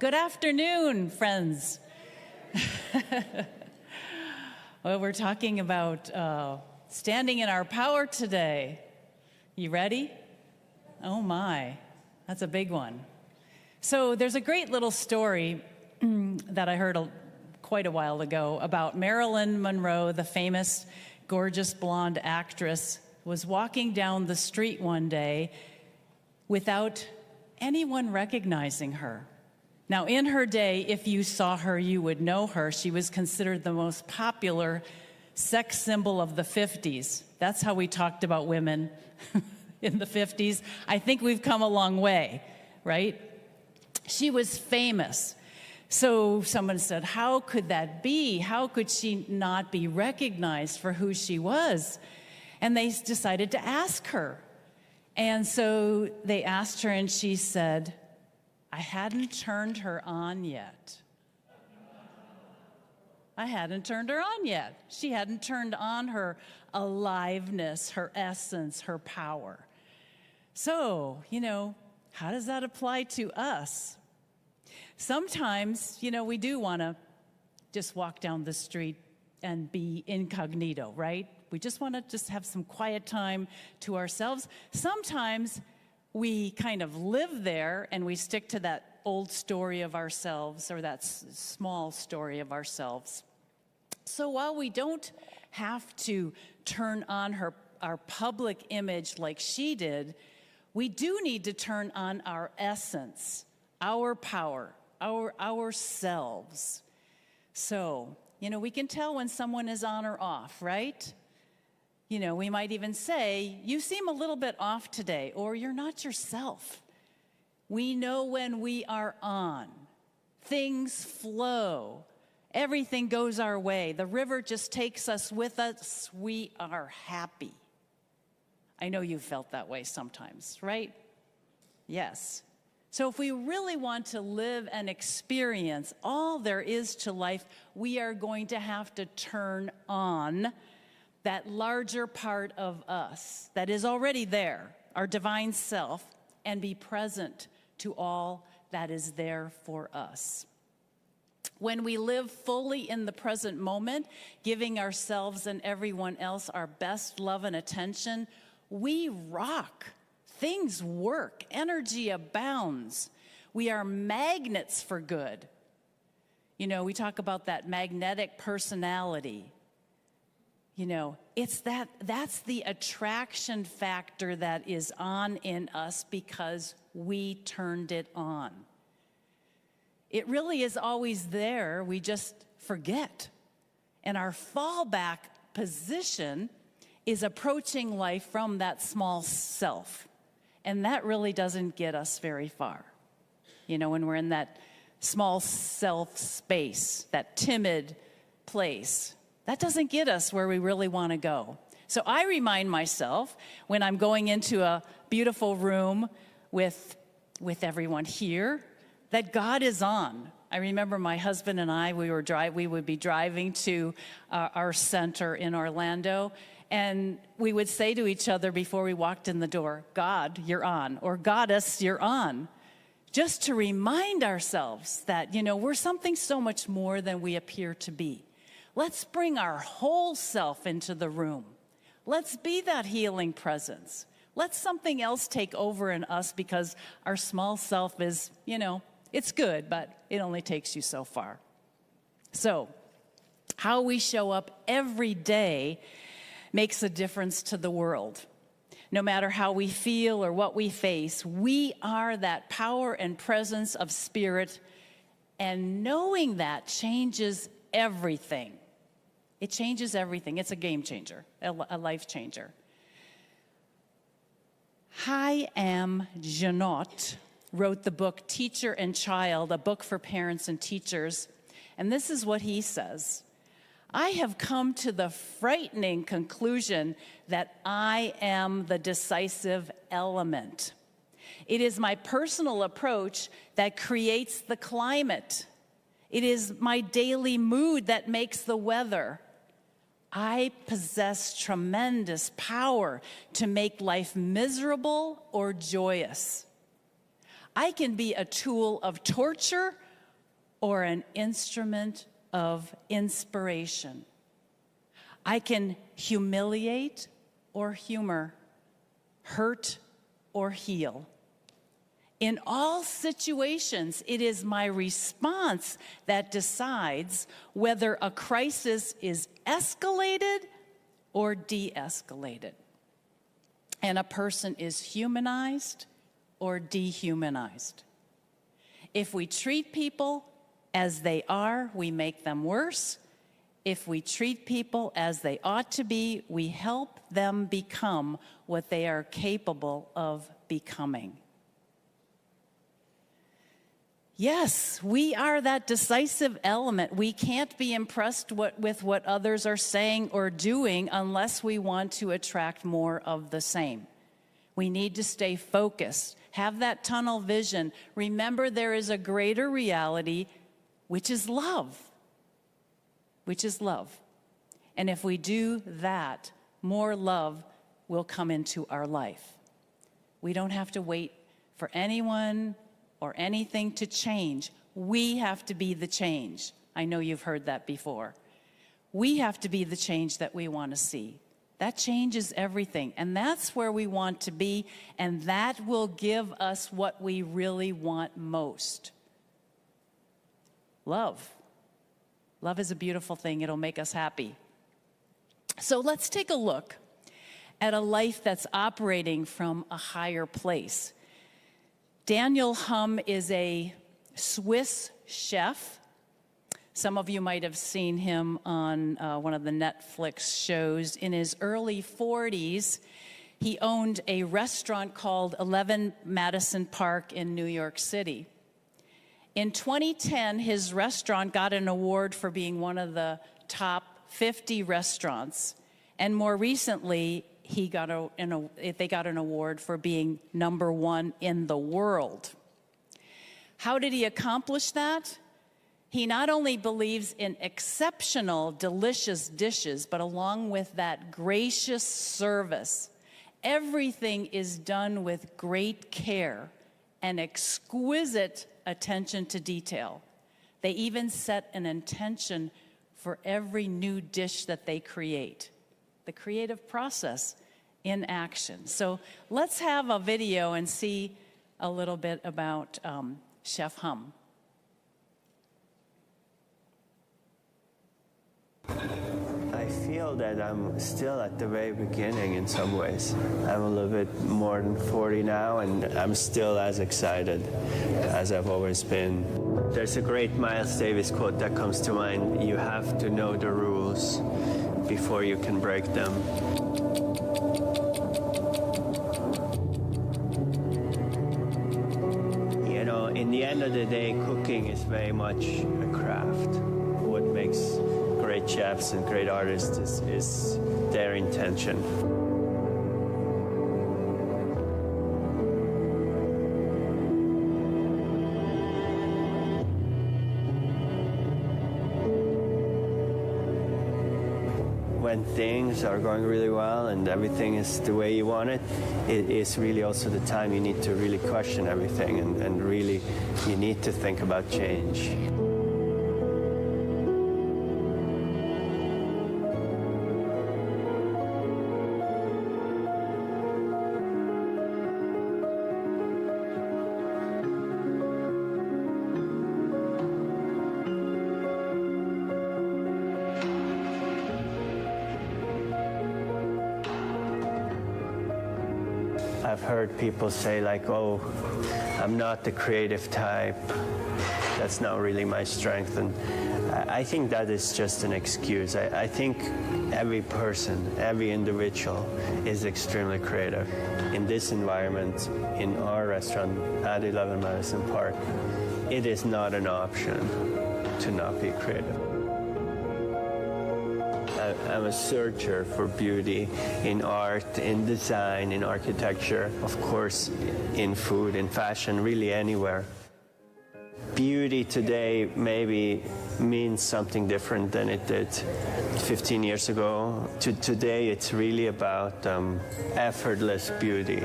Good afternoon, friends. Well, we're talking about standing in our power today. You ready? Oh my, that's a big one. So there's a great little story that I heard quite a while ago about Marilyn Monroe, the famous, gorgeous blonde actress, was walking down the street one day without anyone recognizing her. Now, in her day, if you saw her, you would know her. She was considered the most popular sex symbol of the 50s. That's how we talked about women in the 50s. I think we've come a long way, right? She was famous. So someone said, how could that be? How could she not be recognized for who she was? And they decided to ask her. And so they asked her, and she said, I hadn't turned her on yet. I hadn't turned her on yet. She hadn't turned on her aliveness, her essence, her power. So, how does that apply to us? Sometimes, we do want to just walk down the street and be incognito, right? We just want to just have some quiet time to ourselves. Sometimes we kind of live there and we stick to that old story of ourselves or that small story of ourselves. So while we don't have to turn on our public image like she did, we do need to turn on our essence, our power, ourselves. So, we can tell when someone is on or off, right? We might even say, you seem a little bit off today, or you're not yourself. We know when we are on. Things flow. Everything goes our way. The river just takes us with us. We are happy. I know you've felt that way sometimes, right? Yes. So if we really want to live and experience all there is to life, we are going to have to turn on that larger part of us that is already there, our divine self, and be present to all that is there for us. When we live fully in the present moment, giving ourselves and everyone else our best love and attention, we rock. Things work. Energy abounds. We are magnets for good. We talk about that magnetic personality. That's the attraction factor that is on in us because we turned it on. It really is always there, we just forget. And our fallback position is approaching life from that small self. And that really doesn't get us very far. When we're in that small self space, that timid place, that doesn't get us where we really want to go. So I remind myself when I'm going into a beautiful room with everyone here that God is on. I remember my husband and I, we would be driving to our center in Orlando, and we would say to each other before we walked in the door, God, you're on, or Goddess, you're on. Just to remind ourselves that, we're something so much more than we appear to be. Let's bring our whole self into the room. Let's be that healing presence. Let something else take over in us because our small self is, it's good, but it only takes you so far. So, how we show up every day makes a difference to the world. No matter how we feel or what we face, we are that power and presence of spirit, and knowing that changes everything. It changes everything. It's a game changer, a life changer. Chaim Janot wrote the book Teacher and Child, a book for parents and teachers. And this is what he says. I have come to the frightening conclusion that I am the decisive element. It is my personal approach that creates the climate. It is my daily mood that makes the weather. I possess tremendous power to make life miserable or joyous. I can be a tool of torture or an instrument of inspiration. I can humiliate or humor, hurt or heal. In all situations, it is my response that decides whether a crisis is escalated or de-escalated, and a person is humanized or dehumanized. If we treat people as they are, we make them worse. If we treat people as they ought to be, we help them become what they are capable of becoming. Yes, we are that decisive element. We can't be impressed with what others are saying or doing unless we want to attract more of the same. We need to stay focused, have that tunnel vision. Remember, there is a greater reality, which is love. Which is love. And if we do that, more love will come into our life. We don't have to wait for anyone or anything to change. We have to be the change. I know you've heard that before. We have to be the change that we want to see. That changes everything, and that's where we want to be, and that will give us what we really want most. Love. Love is a beautiful thing. It'll make us happy. So let's take a look at a life that's operating from a higher place. Daniel Humm is a Swiss chef. Some of you might have seen him on one of the Netflix shows. In his early 40s, he owned a restaurant called 11 Madison Park in New York City. In 2010, his restaurant got an award for being one of the top 50 restaurants. And more recently, they got an award for being #1 in the world. How did he accomplish that? He not only believes in exceptional, delicious dishes, but along with that, gracious service. Everything is done with great care and exquisite attention to detail. They even set an intention for every new dish that they create. The creative process in action. So let's have a video and see a little bit about Chef Humm. I feel that I'm still at the very beginning in some ways. I'm a little bit more than 40 now, and I'm still as excited as I've always been. There's a great Miles Davis quote that comes to mind: you have to know the rules before you can break them. You know, in the end of the day, cooking is very much a craft. What makes great chefs and great artists is their intention. When things are going really well and everything is the way you want it, it is really also the time you need to really question everything and really you need to think about change. I've heard people say like, oh, I'm not the creative type. That's not really my strength. And I think that is just an excuse. I think every person, every individual is extremely creative. In this environment, in our restaurant at 11 Madison Park, it is not an option to not be creative. I'm a searcher for beauty in art, in design, in architecture, of course, in food, in fashion, really anywhere. Beauty today maybe means something different than it did 15 years ago. Today it's really about effortless beauty.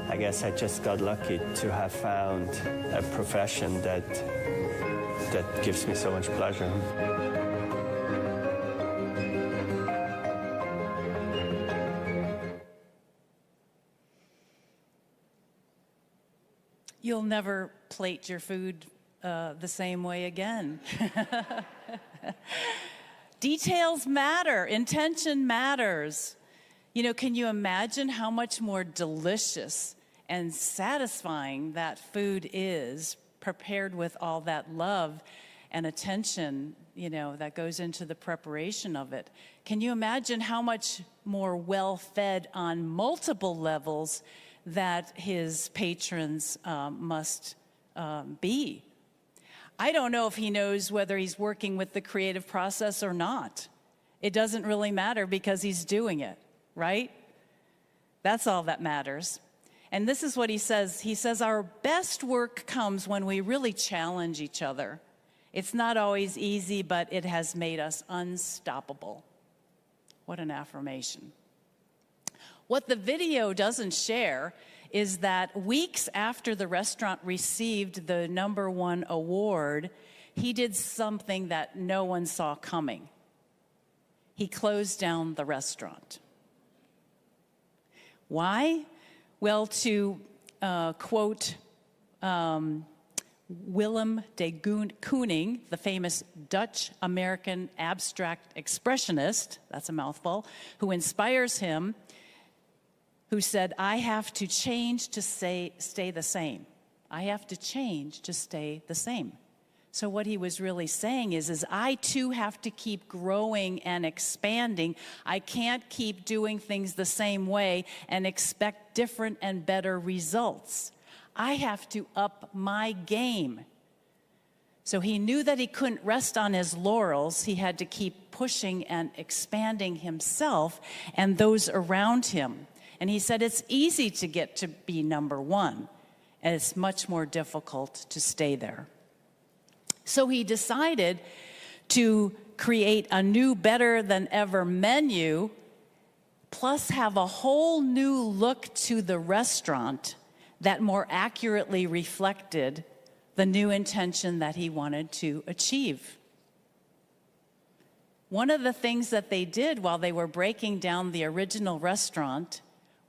I guess guess I just got lucky to have found a profession that gives me so much pleasure. You'll never plate your food the same way again. Details matter. Intention matters. You know, can you imagine how much more delicious and satisfying that food is prepared with all that love and attention, you know, that goes into the preparation of it? Can you imagine how much more well-fed on multiple levels that his patrons must be? I don't know if he knows whether he's working with the creative process or not. It doesn't really matter because he's doing it, right? That's all that matters. And this is what he says. He says, our best work comes when we really challenge each other. It's not always easy, but it has made us unstoppable. What an affirmation. What the video doesn't share is that weeks after the restaurant received the #1 award, he did something that no one saw coming. He closed down the restaurant. Why? Well, to quote Willem de Kooning, the famous Dutch-American abstract expressionist, that's a mouthful, who inspires him, who said, I have to change to stay the same. I have to change to stay the same. So what he was really saying is I too have to keep growing and expanding. I can't keep doing things the same way and expect different and better results. I have to up my game. So he knew that he couldn't rest on his laurels. He had to keep pushing and expanding himself and those around him. And he said it's easy to get to be #1, and it's much more difficult to stay there. So he decided to create a new, better than ever menu, plus have a whole new look to the restaurant that more accurately reflected the new intention that he wanted to achieve. One of the things that they did while they were breaking down the original restaurant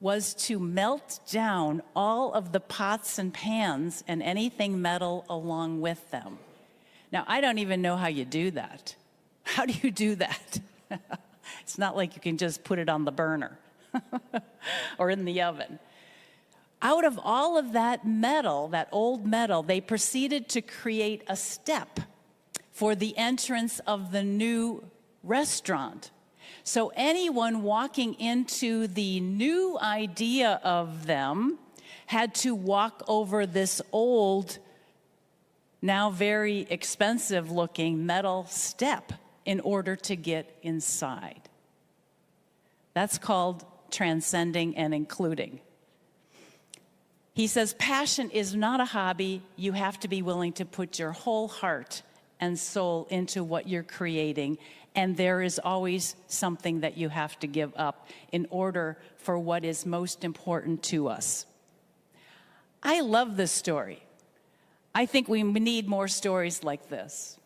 was to melt down all of the pots and pans and anything metal along with them. Now, I don't even know how you do that. How do you do that? It's not like you can just put it on the burner or in the oven. Out of all of that metal, that old metal, they proceeded to create a step for the entrance of the new restaurant. So anyone walking into the new idea of them had to walk over this old, now very expensive looking metal step in order to get inside. That's called transcending and including. He says, passion is not a hobby. You have to be willing to put your whole heart and soul into what you're creating, and there is always something that you have to give up in order for what is most important to us. I love this story. I think we need more stories like this.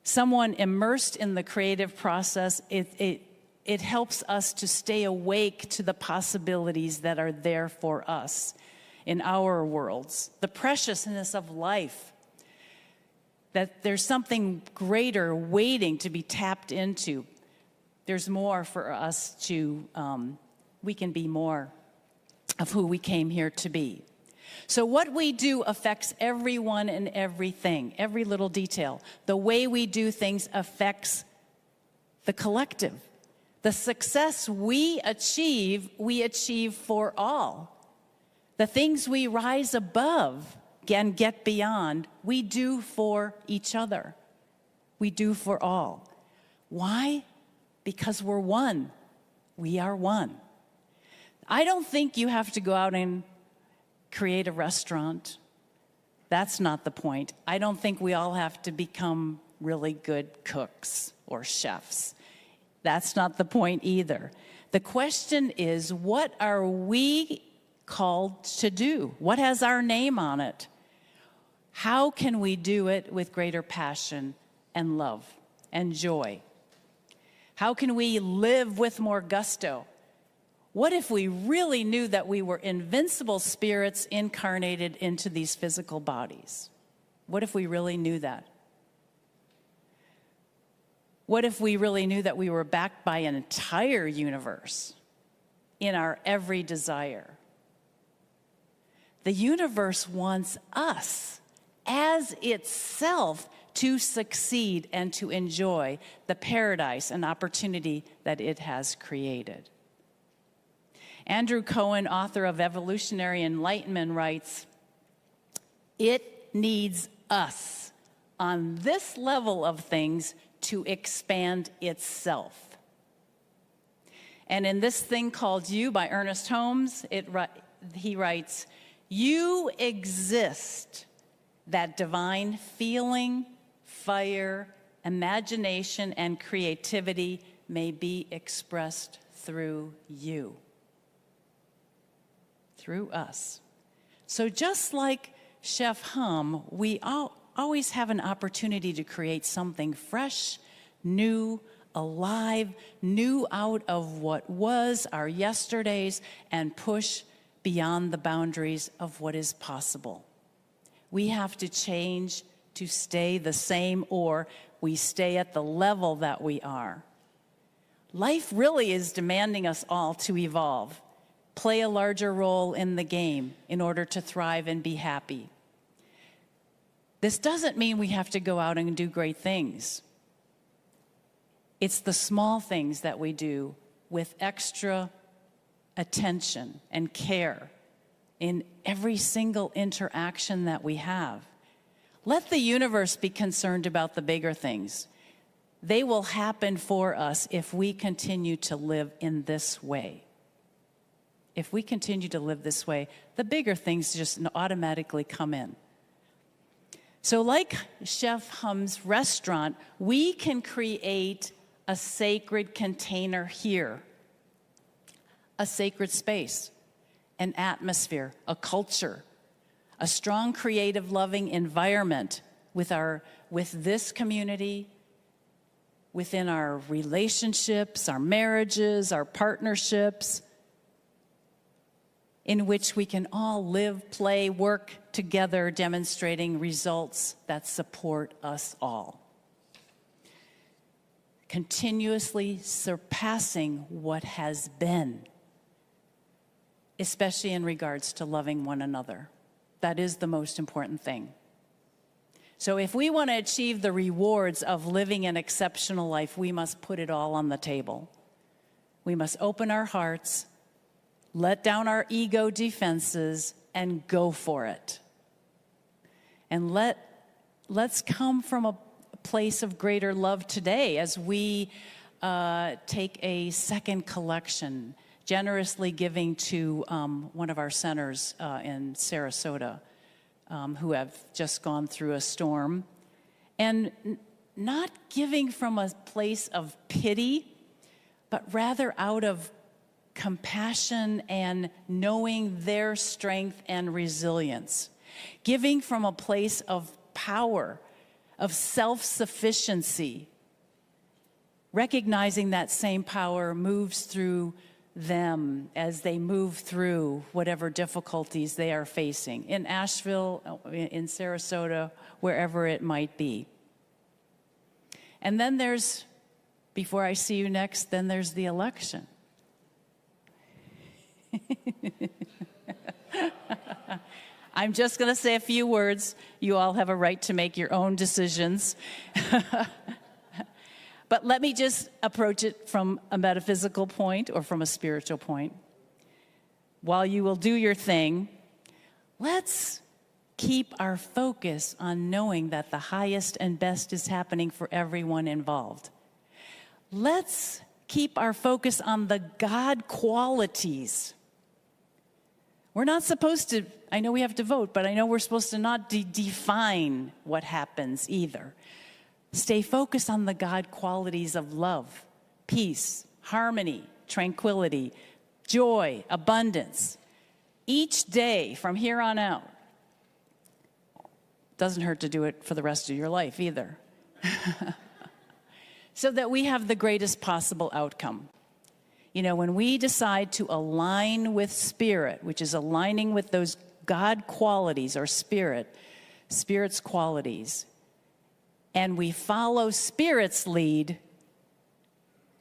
Someone immersed in the creative process, it helps us to stay awake to the possibilities that are there for us in our worlds, the preciousness of life, that there's something greater waiting to be tapped into. There's more for us to, we can be more of who we came here to be. So what we do affects everyone and everything, every little detail. The way we do things affects the collective. The success we achieve for all. The things we rise above and get beyond, we do for each other. We do for all. Why? Because we're one. We are one. I don't think you have to go out and create a restaurant. That's not the point. I don't think we all have to become really good cooks or chefs. That's not the point either. The question is, what are we called to do? What has our name on it? How can we do it with greater passion and love and joy? How can we live with more gusto? What if we really knew that we were invincible spirits incarnated into these physical bodies? What if we really knew that? What if we really knew that we were backed by an entire universe in our every desire? The universe wants us as itself to succeed and to enjoy the paradise and opportunity that it has created. Andrew Cohen, author of Evolutionary Enlightenment, writes, "It needs us on this level of things to expand itself." And in this thing called You by Ernest Holmes, he writes, "You exist that divine feeling, fire, imagination, and creativity may be expressed through you." Through us. So just like Chef Hum, we always have an opportunity to create something fresh, new, alive, new out of what was our yesterdays, and push beyond the boundaries of what is possible. We have to change to stay the same, or we stay at the level that we are. Life really is demanding us all to evolve, play a larger role in the game in order to thrive and be happy. This doesn't mean we have to go out and do great things. It's the small things that we do with extra attention and care in every single interaction that we have. Let the universe be concerned about the bigger things. They will happen for us if we continue to live in this way. If we continue to live this way, the bigger things just automatically come in. So like Chef Hum's restaurant, we can create a sacred container here, a sacred space, an atmosphere, a culture, a strong, creative, loving environment with this community, within our relationships, our marriages, our partnerships, in which we can all live, play, work together, demonstrating results that support us all. Continuously surpassing what has been, especially in regards to loving one another. That is the most important thing. So if we want to achieve the rewards of living an exceptional life, we must put it all on the table. We must open our hearts, let down our ego defenses, and go for it. And let's come from a place of greater love today as we take a second collection, generously giving to one of our centers in Sarasota who have just gone through a storm. And not giving from a place of pity, but rather out of compassion and knowing their strength and resilience. Giving from a place of power, of self-sufficiency. Recognizing that same power moves through them as they move through whatever difficulties they are facing. In Asheville, in Sarasota, wherever it might be. And then there's, before I see you next, then there's the election. I'm just going to say a few words. You all have a right to make your own decisions. But let me just approach it from a metaphysical point or from a spiritual point. While you will do your thing, let's keep our focus on knowing that the highest and best is happening for everyone involved. Let's keep our focus on the God qualities. We're not supposed to, I know we have to vote, but I know we're supposed to not define what happens either. Stay focused on the God qualities of love, peace, harmony, tranquility, joy, abundance. each day from here on out. Doesn't hurt to do it for the rest of your life either. So that we have the greatest possible outcome. You know, when we decide to align with Spirit, which is aligning with those God qualities or Spirit's qualities, and we follow Spirit's lead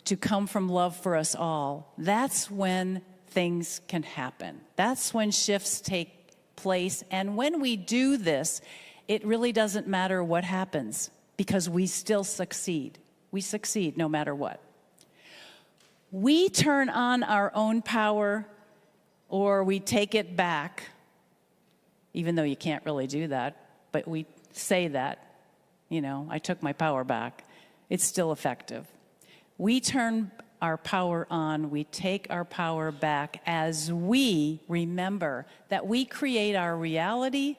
to come from love for us all, that's when things can happen. That's when shifts take place. And when we do this, it really doesn't matter what happens because we still succeed. We succeed no matter what. We turn on our own power or we take it back, even though you can't really do that, but we say that, you know, I took my power back. It's still effective. We turn our power on, we take our power back as we remember that we create our reality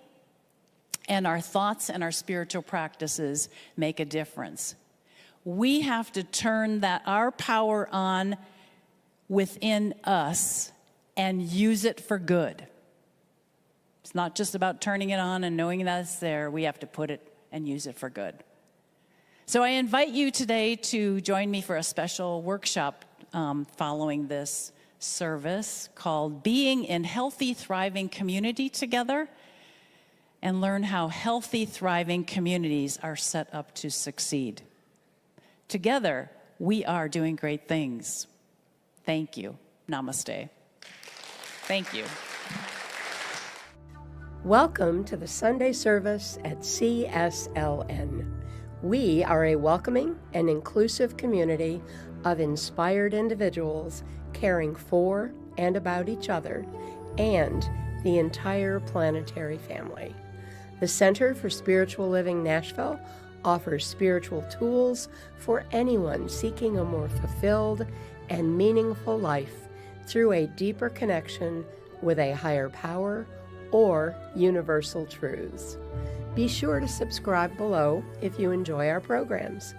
and our thoughts and our spiritual practices make a difference. We have to turn our power on within us and use it for good. It's not just about turning it on and knowing that it's there. We have to put it and use it for good. So I invite you today to join me for a special workshop following this service called Being in Healthy, Thriving Community Together, and learn how healthy, thriving communities are set up to succeed. Together, we are doing great things. Thank you. Namaste. Thank you. Welcome to the Sunday service at CSLN. We are a welcoming and inclusive community of inspired individuals caring for and about each other and the entire planetary family. The Center for Spiritual Living Nashville offers spiritual tools for anyone seeking a more fulfilled and meaningful life through a deeper connection with a higher power or universal truths. Be sure to subscribe below if you enjoy our programs.